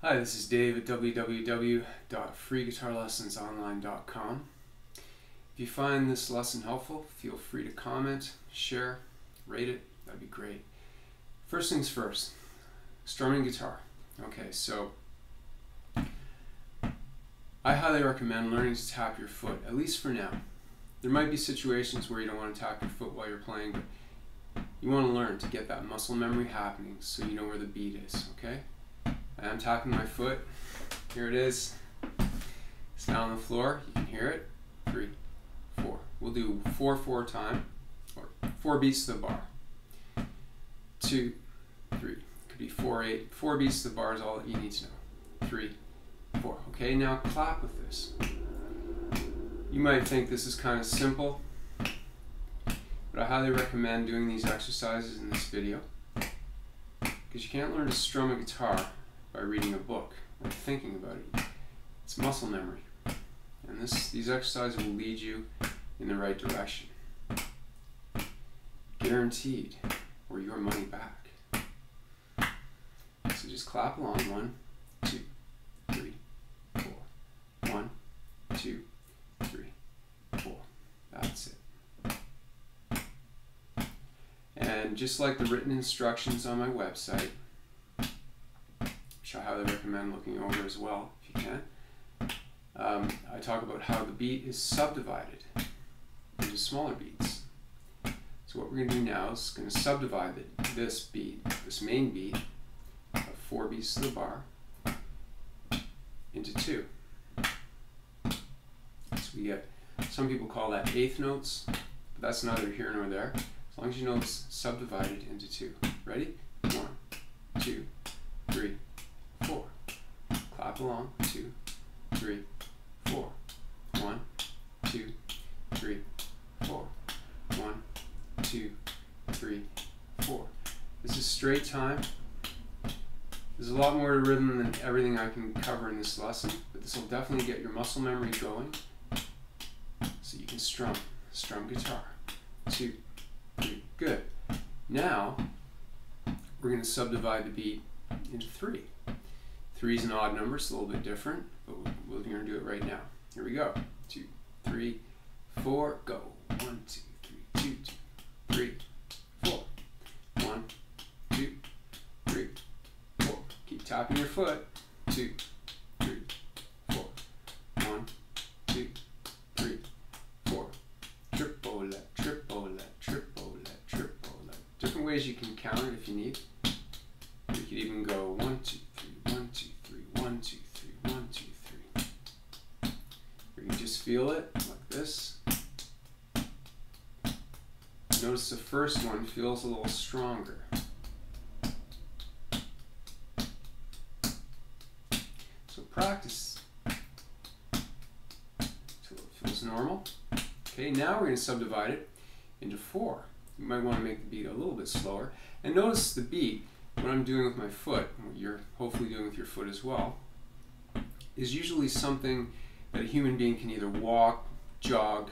Hi, this is Dave at www.freeguitarlessonsonline.com. If you find this lesson helpful, feel free to comment, share, rate it. That'd be great. First things first, strumming guitar. Okay, so I highly recommend learning to tap your foot, at least for now. There might be situations where you don't want to tap your foot while you're playing, but you want to learn to get that muscle memory happening so you know where the beat is, okay? I'm tapping my foot. Here it is. It's down on the floor. You can hear it. 3, 4. We'll do 4/4 time, or 4 beats to the bar. 2, 3. It could be 4/8. 4 beats to the bar is all that you need to know. 3, 4. Okay, now clap with this. You might think this is kind of simple, but I highly recommend doing these exercises in this video because you can't learn to strum a guitar by reading a book or thinking about it. It's muscle memory. And these exercises will lead you in the right direction. Guaranteed, or your money back. So just clap along. 1, 2, 3, 4. 1, 2, 3, 4. That's it. And just like the written instructions on my website, which I highly recommend looking over as well if you can, I talk about how the beat is subdivided into smaller beats. So what we're going to do now is going to subdivide this main beat of 4 beats to the bar into 2. So we get, some people call that eighth notes, but that's neither here nor there. As long as you know it's subdivided into 2. Ready? 1, 2, 3, 4. Clap along. 2, 3, 4. 1, 2, 3, 4. 1, 2, 3, 4. This is straight time. There's a lot more to rhythm than everything I can cover in this lesson, but this will definitely get your muscle memory going so you can strum guitar. 2, 3. Good. Now we're going to subdivide the beat into 3. 3 is an odd number, it's a little bit different, but we're going to do it right now. Here we go. 2, 3, 4, go. 1, 2, 3, 2, 3, 4. 1, 2, 3, 4. Keep tapping your foot. 2, 3, 4. 1, 2, 3, 4. Triplet, triplet, triplet, triplet. Different ways you can count it if you need. You could even go 1, 2, 3, 1, 2, 3, 1, 2, 3, 1, 2, 3. Or you just feel it like this. Notice the first one feels a little stronger. So practice till it feels normal. Okay, now we're going to subdivide it into 4. You might want to make the beat a little bit slower. And notice the beat, what I'm doing with my foot, what you're hopefully doing with your foot as well, is usually something that a human being can either walk, jog,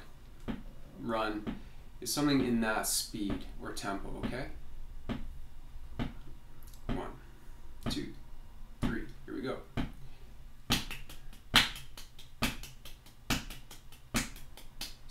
run. It's something in that speed or tempo, okay? 1, 2, 3. Here we go.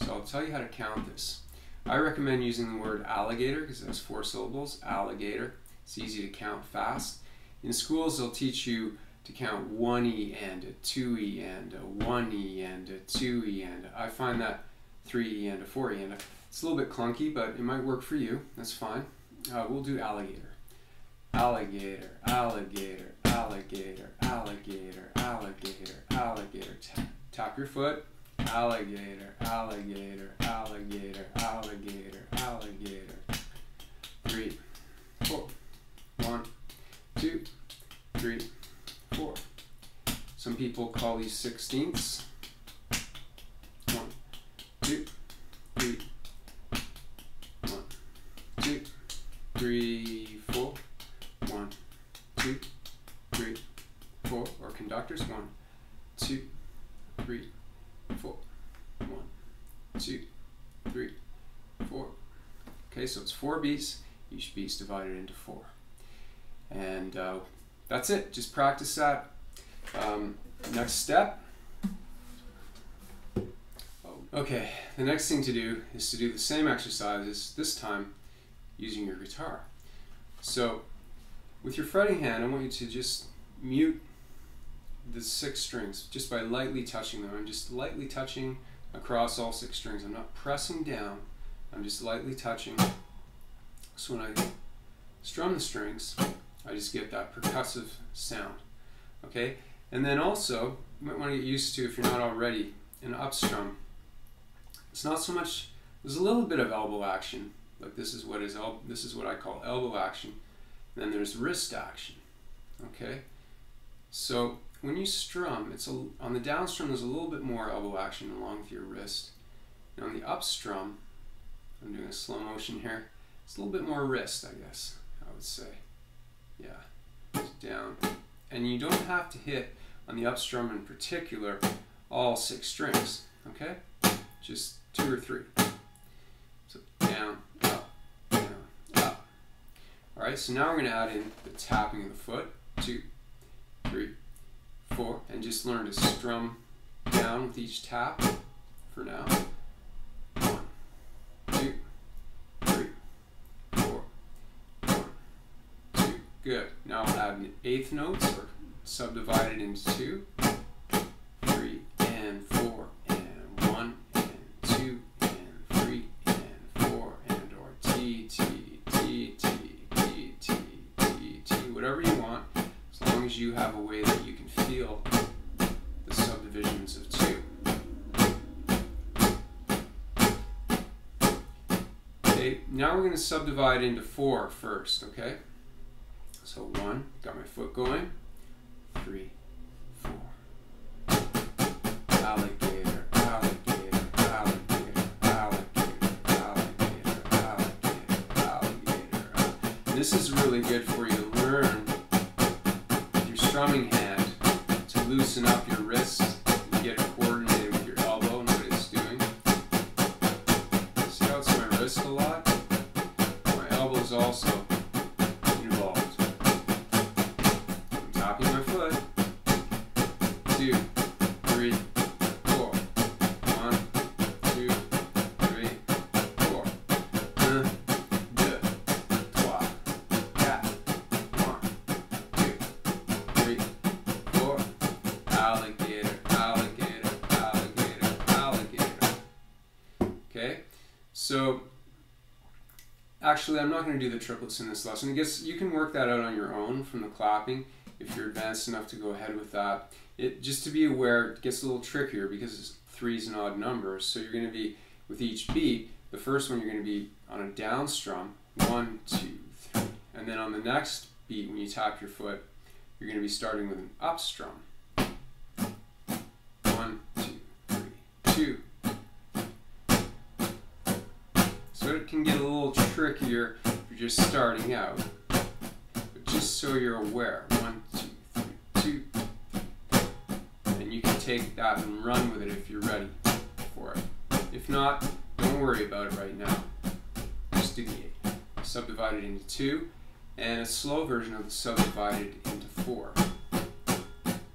So I'll tell you how to count this. I recommend using the word alligator because it has 4 syllables. Alligator. It's easy to count fast. In schools, they'll teach you to count 1 E and a 2 E and a 1 E and a 2 E and I find that 3 E and a 4 E and it's a little bit clunky, but it might work for you. That's fine. We'll do alligator. Alligator, alligator, alligator, alligator, alligator, alligator. Tap your foot. Alligator, alligator, alligator, alligator, alligator. 3, 4. 1, 2, 3, 4. Some people call these sixteenths. 1, 2, 3. 1, 2, 3, 4. 1, 2, 3, 4. Or conductors. 1, 2, 3, 4. 1, 2, 3, 4. Okay, so it's 4 beats. Each beat's divided into 4. And that's it. Just practice that. Next step. Okay, the next thing to do is to do the same exercises, this time using your guitar. So with your fretting hand, I want you to just mute the 6 strings just by lightly touching them. I'm just lightly touching across all 6 strings. I'm not pressing down, I'm just lightly touching. So when I strum the strings, I just get that percussive sound. Okay, and then also you might want to get used to, if you're not already, an up strum. It's not so much, there's a little bit of elbow action, like this is what I call elbow action. And then there's wrist action. Okay, so when you strum, on the down strum there's a little bit more elbow action along with your wrist. And on the up strum, I'm doing a slow motion here, it's a little bit more wrist, I guess I would say. Yeah, just down. And you don't have to hit on the up strum in particular all 6 strings. Okay, just 2 or 3. So down, up, down, up. Alright, so now we're going to add in the tapping of the foot. 2, 3, 4, and just learn to strum down with each tap for now. 1, 2, 3, 4, 1, 2. Good. Now I'll add an 8th notes, or subdivide it into 2, 3, and 4, and 1, and 2, and 3, and 4, and or T, T, T, T, T, T, T, T, whatever you want, as long as you have a way that you can feel the subdivisions of 2. Okay, now we're going to subdivide into 4 first, okay? So 1, got my foot going, 3, 4. Alligator, alligator, alligator, alligator, alligator, alligator, alligator. And this is really good for you to learn with your strumming hand to loosen up your wrist and get it coordinated with your elbow and what it's doing. See how it's my wrist a lot? My elbow's also involved. I'm tapping my foot. 2, 3, 4. 1, 2, 3, 4. 1, 2, 3, 4. 1, 2, 3, 4. Alligator, alligator, alligator, alligator. Okay, so actually I'm not going to do the triplets in this lesson. I guess you can work that out on your own from the clapping if you're advanced enough to go ahead with that. Just to be aware, it gets a little trickier because 3 is an odd number, so you're going to be, with each beat, the first one you're going to be on a down strum, 1, 2, 3, and then on the next beat when you tap your foot, you're going to be starting with an up strum. 1, 2, 3, 2. So it can get a little trickier if you're just starting out, but just so you're aware, 1, 2, 3, 2. And you can take that and run with it if you're ready for it. If not, don't worry about it right now. Just do the 8. Subdivide it into 2, and a slow version of the subdivided into 4.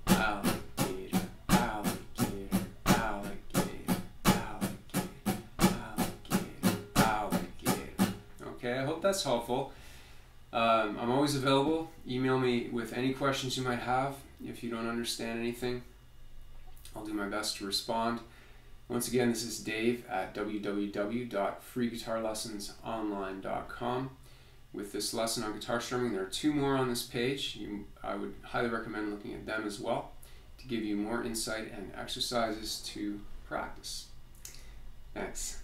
Alligator, alligator, alligator, alligator, alligator, alligator. Okay, I hope that's helpful. I'm always available. Email me with any questions you might have. If you don't understand anything, I'll do my best to respond. Once again, this is Dave at www.freeguitarlessonsonline.com. With this lesson on guitar strumming, there are 2 more on this page. I would highly recommend looking at them as well to give you more insight and exercises to practice. Thanks.